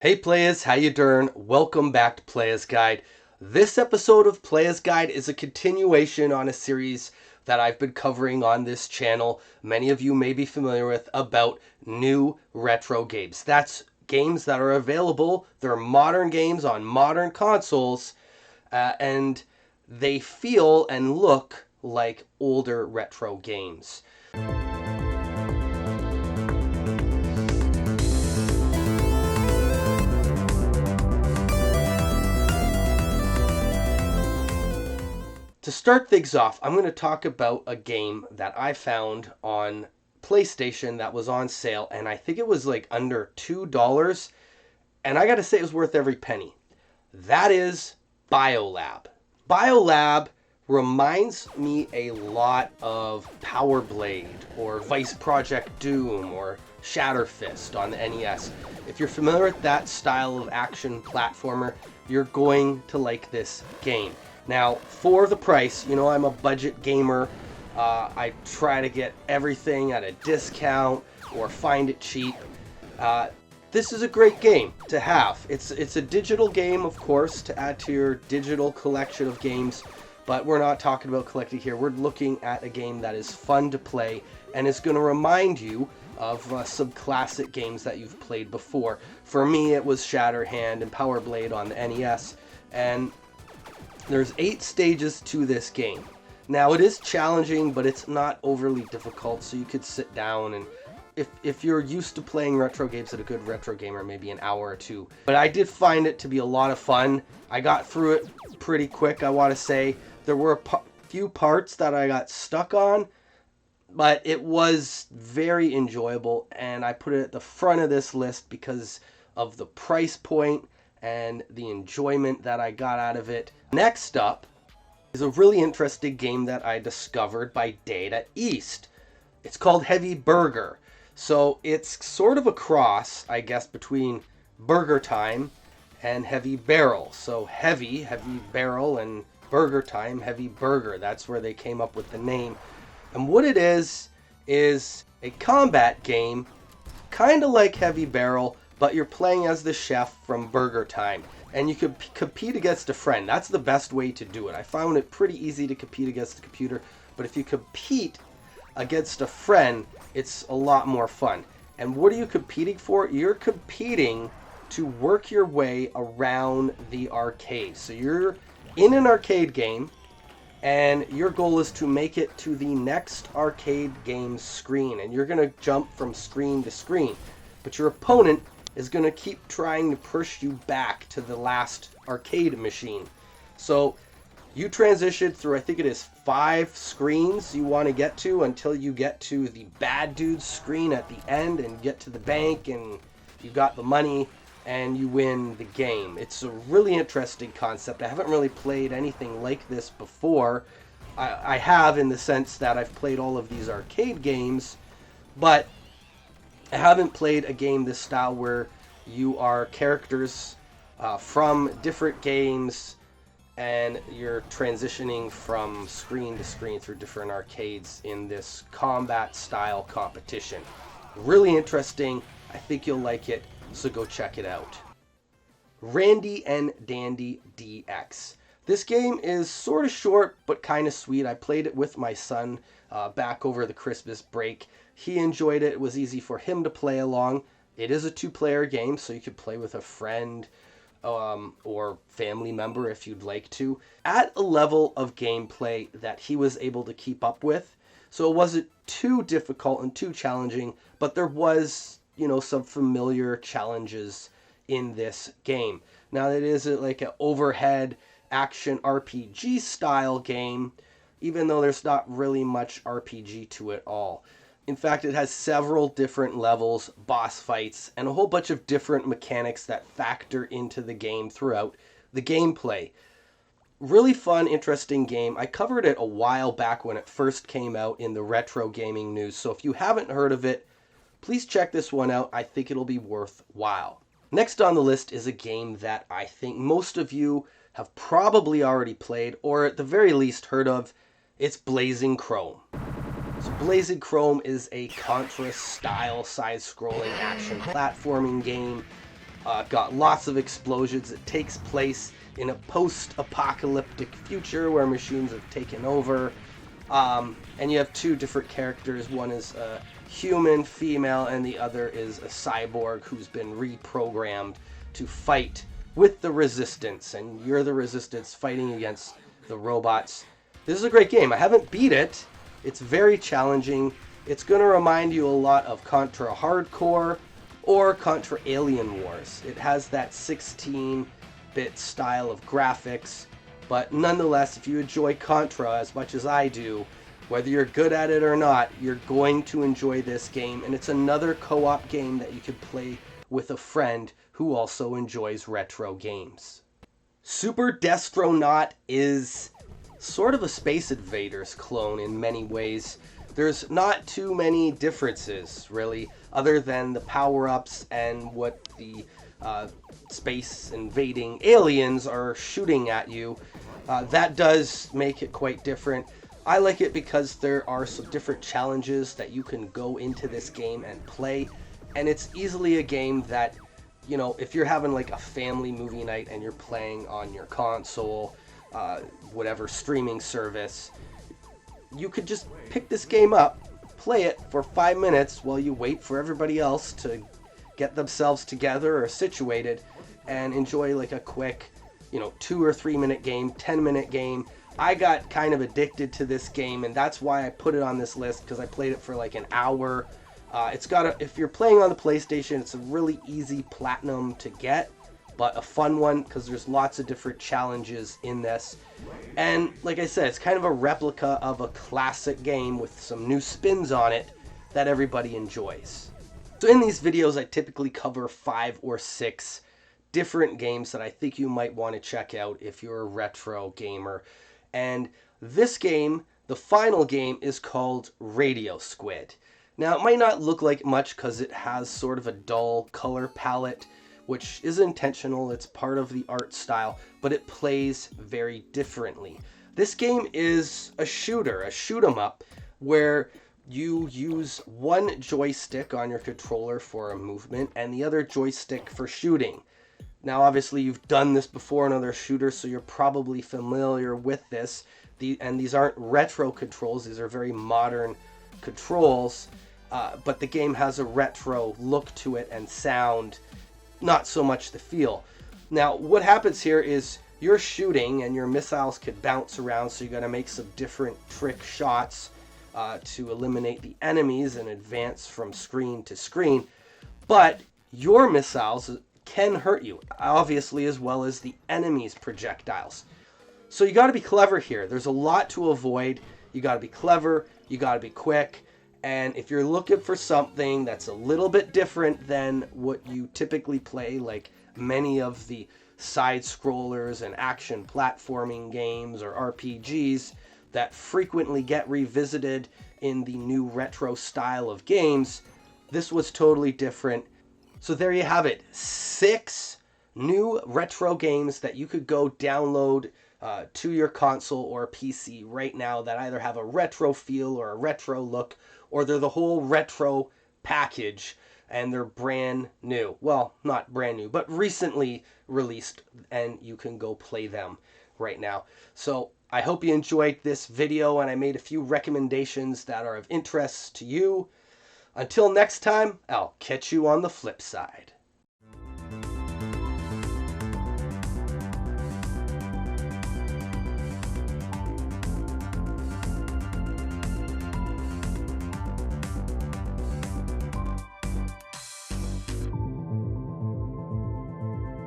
Hey Playas, how you doing? Welcome back to Playas Guide. This episode of Playas Guide is a continuation on a series that I've been covering on this channel. Many of you may be familiar with about new retro games. That's games that are available. They're modern games on modern consoles, and they feel and look like older retro games. To start things off, I'm going to talk about a game that I found on PlayStation that was on sale, and I think it was like under $2, and I got to say it was worth every penny. That is Biolab. Biolab reminds me a lot of Power Blade or Vice Project Doom or Shatterfist on the NES. If you're familiar with that style of action platformer, you're going to like this game. Now, for the price, you know I'm a budget gamer. I try to get everything at a discount or find it cheap. This is a great game to have. It's a digital game, of course, to add to your digital collection of games, but we're not talking about collecting here. We're looking at a game that is fun to play and is going to remind you of some classic games that you've played before. For me, it was Shatterhand and Power Blade on the NES, and there's 8 stages to this game. Now, it is challenging, but it's not overly difficult, so you could sit down and if you're used to playing retro games at a good retro gamer, maybe an hour or two. But I did find it to be a lot of fun. I got through it pretty quick, I want to say. There were a few parts that I got stuck on, but it was very enjoyable, and I put it at the front of this list because of the price point and the enjoyment that I got out of it. Next up is a really interesting game that I discovered by Data East. It's called Heavy Burger. So it's sort of a cross, I guess, between Burger Time and Heavy Barrel. So Heavy Barrel, and Burger Time, Heavy Burger. That's where they came up with the name. And what it is a combat game, kind of like Heavy Barrel, but you're playing as the chef from Burger Time. And you could compete against a friend. That's the best way to do it. I found it pretty easy to compete against the computer, but if you compete against a friend, it's a lot more fun. And what are you competing for? You're competing to work your way around the arcade. So you're in an arcade game, and your goal is to make it to the next arcade game screen. And you're going to jump from screen to screen. But your opponent is going to keep trying to push you back to the last arcade machine. So you transition through, I think it is 5 screens you want to get to until you get to the bad dude's screen at the end and get to the bank, and you got the money and you win the game. It's a really interesting concept. I haven't really played anything like this before. I have, in the sense that I've played all of these arcade games, but I haven't played a game this style where you are characters from different games and you're transitioning from screen to screen through different arcades in this combat style competition. Really interesting. I think you'll like it, so go check it out. Randy and Dandy DX. This game is sort of short but kind of sweet. I played it with my son back over the Christmas break. He enjoyed it. It was easy for him to play along. It is a 2-player game, so you could play with a friend or family member if you'd like to, at a level of gameplay that he was able to keep up with. So it wasn't too difficult and too challenging, but there was, some familiar challenges in this game. Now, it is like an overhead action RPG style game, even though there's not really much RPG to it all. In fact, it has several different levels, boss fights, and a whole bunch of different mechanics that factor into the game throughout the gameplay. Really fun, interesting game. I covered it a while back when it first came out in the retro gaming news, so if you haven't heard of it, please check this one out. I think it'll be worthwhile. Next on the list is a game that I think most of you have probably already played, or at the very least heard of. It's Blazing Chrome. So Blazing Chrome is a Contra-style side-scrolling action platforming game. Got lots of explosions. It takes place in a post-apocalyptic future where machines have taken over. And you have two different characters. One is a human female, and the other is a cyborg who's been reprogrammed to fight with the Resistance. And you're the Resistance fighting against the robots. This is a great game. I haven't beat it. It's very challenging. It's going to remind you a lot of Contra Hardcore or Contra Alien Wars. It has that 16-bit style of graphics, but nonetheless, if you enjoy Contra as much as I do, whether you're good at it or not, you're going to enjoy this game, and it's another co-op game that you could play with a friend who also enjoys retro games. Super Destronuat is sort of a Space Invaders clone in many ways. There's not too many differences, really, other than the power-ups and what the space invading aliens are shooting at you. That does make it quite different. I like it because there are some different challenges that you can go into this game and play, and it's easily a game that, you know, if you're having like a family movie night and you're playing on your console, whatever streaming service, you could just pick this game up, play it for 5 minutes while you wait for everybody else to get themselves together or situated, and enjoy like a quick, 2 or 3 minute game, 10-minute game. I got kind of addicted to this game, and that's why I put it on this list, because I played it for like an hour. If you're playing on the PlayStation, it's a really easy platinum to get, but a fun one because there's lots of different challenges in this. And like I said, it's kind of a replica of a classic game with some new spins on it that everybody enjoys. So in these videos, I typically cover 5 or 6 different games that I think you might want to check out if you're a retro gamer. And this game, the final game, is called Radio Squid. Now, it might not look like much because it has sort of a dull color palette, which is intentional. It's part of the art style, but it plays very differently. This game is a shooter, a shoot 'em up, where you use one joystick on your controller for a movement and the other joystick for shooting. Now, obviously, you've done this before in other shooters, so you're probably familiar with this. And these aren't retro controls. These are very modern controls, but the game has a retro look to it and sound, not so much the feel. Now, what happens here is you're shooting and your missiles could bounce around, so you got to make some different trick shots to eliminate the enemies and advance from screen to screen. But your missiles can hurt you, obviously, as well as the enemy's projectiles. So you got to be clever here. There's a lot to avoid. You got to be clever, you got to be quick, and if you're looking for something that's a little bit different than what you typically play, like many of the side scrollers and action platforming games or RPGs that frequently get revisited in the new retro style of games, this was totally different. So there you have it, 6 new retro games that you could go download to your console or PC right now that either have a retro feel or a retro look, or they're the whole retro package and they're brand new. Well, not brand new, but recently released, and you can go play them right now. So I hope you enjoyed this video, and I made a few recommendations that are of interest to you. Until next time, I'll catch you on the flip side.